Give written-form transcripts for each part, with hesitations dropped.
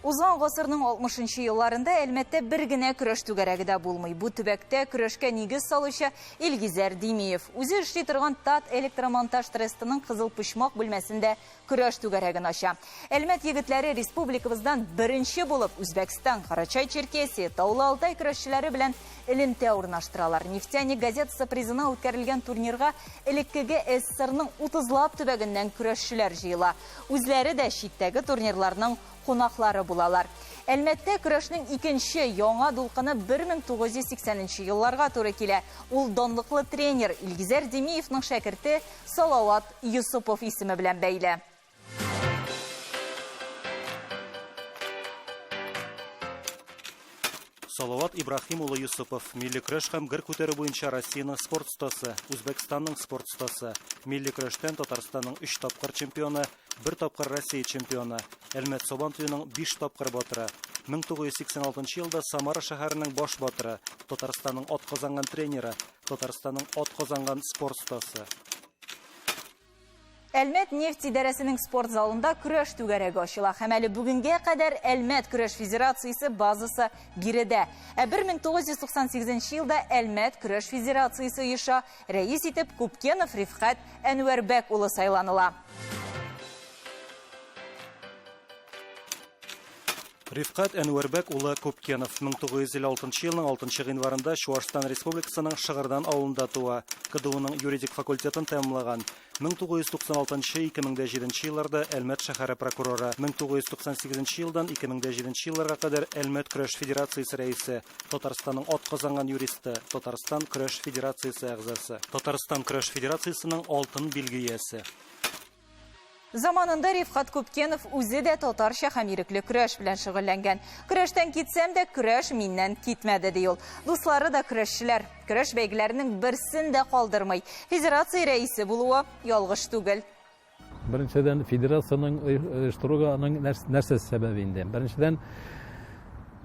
Узган гасырның 60-нчы елларында Әлмәттә бер генә көрәш түгәрәге дә булмый. Бу төбәктә көрәшкә нигез салучы Илгизәр Димиев үзе эшли торган ТАТ электромонтаж трестының Кызыл Пычмак бүлмәсендә көрәш түгәрәген ача. Әлмәт егетләре республикабыздан беренче булып Үзбәкстан, Карачай-Черкесия, Таулы Алтай көрәшчеләре белән элемтә урнаштыралар. Нефтяник газетасы призына үткәрелгән турнирга элеккеге СССРның 30лап төбәгеннән көрәшчеләр җыела. Үзләре дә читтәге турнирларның кунаклары булалар. Әлмәттә көрәшнең икенче яңа дулкыны 1980 елларга туры килә. Ул данлыклы тренер Илгизәр Димиевның шәкерте Салават Юсупов исеме белән бәйле. Салават Ибрахим улы Юсупов, милли көрәш һәм гер күтәрү буенча Россиянең спорт остасы, Үзбәкстанның спорт остасы, милли көрәштән Татарстанның 3 тапкыр чемпионы, 1 тапкыр Россия чемпионы, Әлмәт Сабантуеның 5 тапкыр батыры, 1986 елда Самара шәһәренең баш батыры, Татарстанның атказанган тренеры, Татарстанның атказанган спорт остасы. Әлмәт нефть идарәсенең спорт залында көрәш түгәрәге ачыла. Һәм әле бүгенгә кадәр Әлмәт көрәш федерациясе базасы биредә. 1998 елда Әлмәт көрәш федерациясе оеша рәис итеп Купкенов Рифкат Әнвәрбәк улы сайланыла. Рифкат Әнвәрбәк улы Купкенов 1956 елның 6 гыйнварында Чуашстан Республикасының Шыгырдан авылында туа. КДУның юридик факультетын тәмамлаган. 1996-2007 елларда Әлмәт шәһәре прокуроры, 1998 елдан 2007 елларга кадәр Әлмәт көрәш федерациясе рәисе, Татарстанның атказанган юристы, Татарстан көрәш федерациясе әгъзасы, Татарстан көрәш федерациясенең алтын билге иясе. Заманында Рифкат Купкенов үзе дә татарча һәм ирекле көрәш белән шөгыльләнгән. Көрәштән китсәм дә көрәш миннән китмәде ди ул. Дуслары да көрәшчеләр. Көрәш бәйгеләренең берсен дә калдырмый. Федерация рәисе булуы ялгыш түгел. Беренчедән федерациянең оештыруга аның нәрсә сәбәбе инде. Беренчедән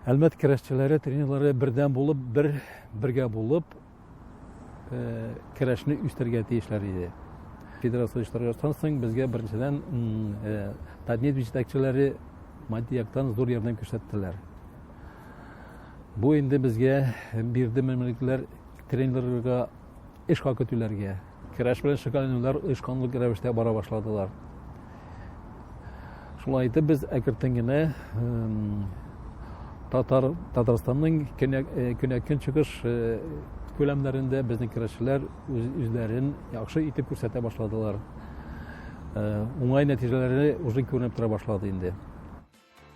Әлмәт көрәшчеләре, тренерлары бердән булып, бергә булып көрәшне үстергә тиешләр иде. Федерация оештырган соң безгә беренчедән Татнефть җитәкчеләре матди яктан зур ярдәм күрсәттеләр. Бу инде безгә бирде мәмләкәтләр тренерларга эш хакы түләргә. Көрәш белән шөгыльләнүләр оешканлык рәвештә бара башладылар. Шулай итеп без әкертен генә Татарстанның көнчыгыш күләмнәрендә безнең көрәшчеләр үзләрен яхшы итеп күрсәтә башладылар. Уңай нәтиҗәләре уже күренеп тора башлады инде.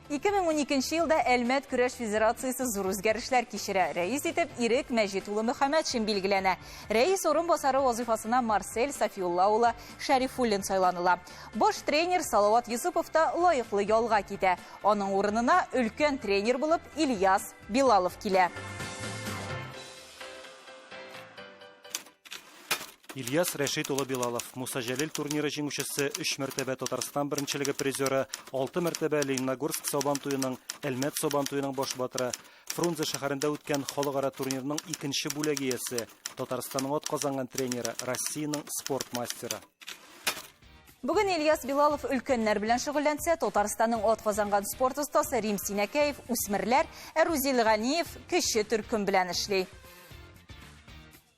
2012 елда Әлмәт көрәш федерациясе зур үзгәрешләр кичерә. Рәис итеп Ирек Мәҗит улы Мөхәммәтшин билгеләнә. Рәис орынбасары вазифасына Марсель Сафиулла улы Шәрифуллин сайланыла. Баш тренер Салават Юсупов та лаеклы ялга китә. Аның урынына өлкән тренер булып Ильяс Билалов килә. Ильяс Рәшит улы Билалов, Муса Җәлил турниры җиңүчесе, 3 мәртәбә Татарстан беренчелеге призеры, 6 мәртәбә Лениногорск Сабантуеның, Әлмәт Сабантуеның баш батыры, Фрунзе шәһәрендә үткән халыкара турнирның икенче бүләге иясе, Татарстанның атказанган тренеры, Россиянең спорт мастеры. Бүген Ильяс Билалов өлкәннәр белән шөгыльләнсә, Татарстанның атказанган спорт остасы Рим Синәкәев, үсмерләр, Әрүзил Ганиев кече төркем белән эшли.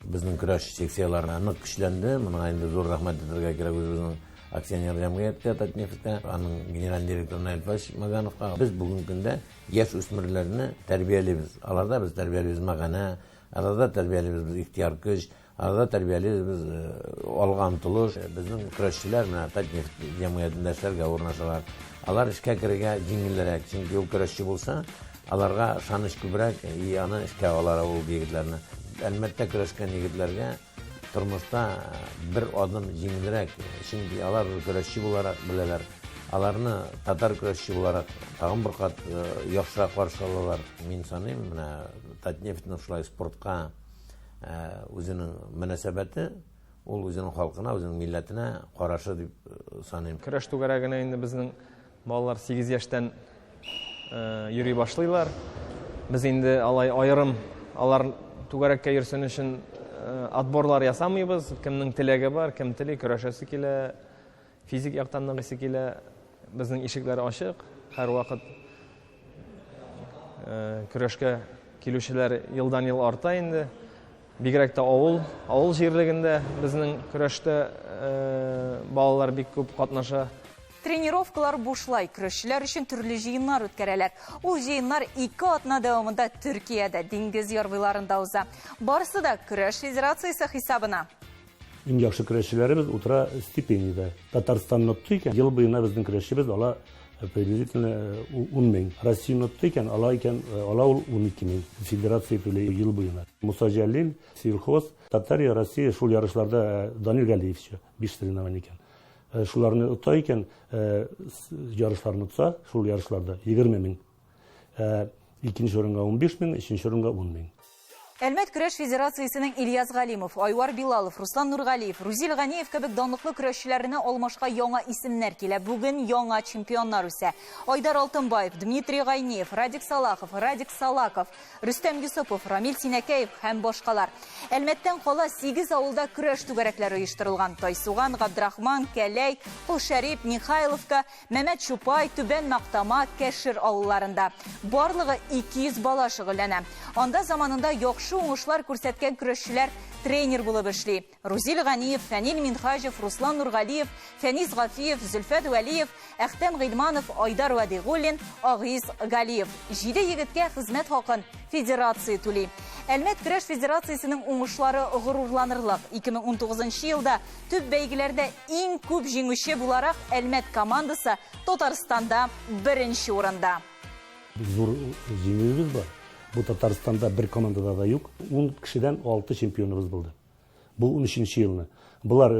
Безнең көрәш секцияларына нык көчләнде. Моңа инде зур рәхмәт итәргә кирәк үзебезнең акционер җәмгыятькә, Татнефтькә, аның генераль директорына Әлфәш Магановка. Без бүген көндә яшь үсмерләрне тәрбиялибез. Аларда без тәрбиялибез мәгънә, аларда тәрбиялибез ихтияр көч, аларда тәрбиялибез алга омтылыш. Безнең көрәшчеләр менә Татнефть җәмгыятендә эшләргә урнашалар. Алар эшкә керергә җиңелрәк, чөнки ул көрәшче булса, аларга ышаныч күбрәк, аны эшкә алалар ул егетләрне. Әлмәттә көрәшкән егетләргә тормышта бер адым җиңелрәк, чөнки алар көрәшче буларак беләләр. Аларны татар көрәшче буларак тагын бер кат яхшырак каршы алалар. Мин саныйм, менә Татнефтьнең шулай спортка үзенең мөнәсәбәте, ул үзенең халкына, үзенең милләтенә карашы дип саныйм. Көрәш түгәрәгенә инде безнең балалар 8 яшьтән йөри башлыйлар. Без инде алай аерым алар түгәрәккә йөрсен өчен отборлар ясамыйбыз. Кемнең теләге бар, кем тели көрәшәсе килә, физик яктан ныгысы килә. Безнең ишекләр ачык, һәр вакыт Көрәшкә килүчеләр елдан-ел арта инде. Бигрәк тә авыл җирлегендә безнең көрәштә балалар бик күп катнаша. Тренировкалар бушлай, көрәшчеләр өчен төрле җыеннар үткәрәләр. Ул җыеннар 2 атна дәвамында Төркиядә, диңгез ярвайларында уза. Барысы да көрәш федерациясе хисабына. Иң яхшы көрәшчеләребез утыра стипендияда. Татарстанны отты икән, ел буена безнең көрәшчебез ала приблизительно 10 мең. Россияны отты икән, ала ул 12 мең. Федерация түләй ел буена. Муса Җәлил, Сельхоз, Татария, Россия шул ярышларда Данил Галиев 5 соревнование икән. Шуларны отта икән, ярышларны отса, шул ярышларда 20 мең. Икенче урынга 15 мең, өченче урынга 10 мең. Әлмәт көрәш федерациясенең Ильяс Галимов, Айвар Билалов, Руслан Нургалиев, Рузил Ганиев кебек данлыклы көрәшчеләренә алмашка яңа исемнәр килә. Бүген яңа чемпионнар үсә. Айдар Алтынбаев, Дмитрий Гайниев, Радик Салахов, Радик Салаков, Рөстәм Юсупов, Рамил Синәкәев һәм башкалар. Әлмәттән кала 8 авылда көрәш түгәрәкләре оештырылган. Тайсуган, Габдрахман, Кәләй, Кулшәрип, Михайловка, Мәмәт Шупай, Түбән Мактама, Кәшир авылларында. Барлыгы 200 бала шөгыльләнә. Анда заманында яхшы уңышлар күрсәткән көрәшчеләр тренер булып эшли. Рузил Ганиев, Фәнил Минхаҗев, Руслан Нургалиев, Фәнис Гафиев, Зөлфәт Вәлиев, Әхтәм Гыйльманов, Айдар Вәдигуллин, Агиз Галиев. 7 егеткә хезмәт хакын федерация түли. Әлмәт көрәш федерациясенең уңышлары горурланырлык. 2019 елда төп бәйгеләрдә иң күп җиңүче буларак Әлмәт командасы Татарстанда 1нче урында. Зур җиңүбез бар. Бу Татарстанда бер командада да юк. 10 кешедән 6 чемпионыбыз булды. Бу 13нче елны. Булар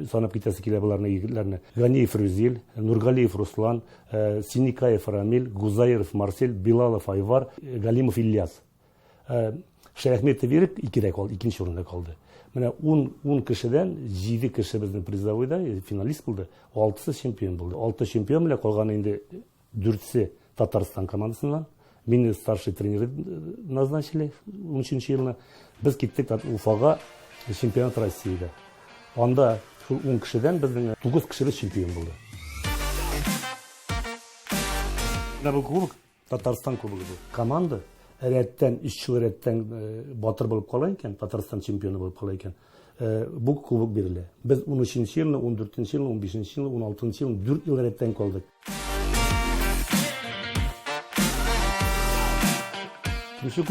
санап китәсе килә буларны егетләрне. Ганиев Рузил, Нургалиев Руслан, Синикаев Рамил, Гузаиров Марсель, Билалов Айвар, Галимов Ильяс. Шәйхметов Ирек 2дә калды, 2нче урында калды. Менә 10 кешедән 7 кеше безнең призовойда финалист булды. 6-сы чемпион булды. 6 чемпион белән калган инде 4-се Татарстан командасыннан. Мине старший тренер назначили 13нче елны. Без киттек Уфага чемпионат Россиядә. Анда 10 кешедән безнең 9 кешелек чемпион булды. Менә бу кубок Татарстан кубогы бу. Команда рәттән 3 ел рәттән батыр булып кала икән, Татарстан чемпионы булып кала икән. Бу кубок бирелә. Без 13нче елны, 14нче елны, 15нче елны, 16нче елны 4 ел рәттән калдык. Şu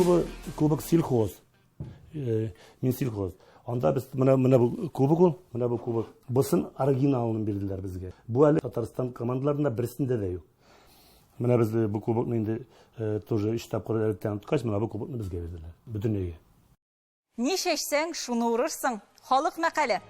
kubak Сельхоз. Min Сельхоз. Анда biz менә бу кубок ул, менә бу кубок. Бусын оригиналын бирделәр безгә. Бу әле Татарстан командаларында берсендә дә юк. Менә без бу кубокны инде тоже 3 тапкыр рәттән тоткач, менә бу кубокны безгә бирделәр. Бөтенләйгә. Ни чәчсәң, шуны урырсың. Халык мәкале.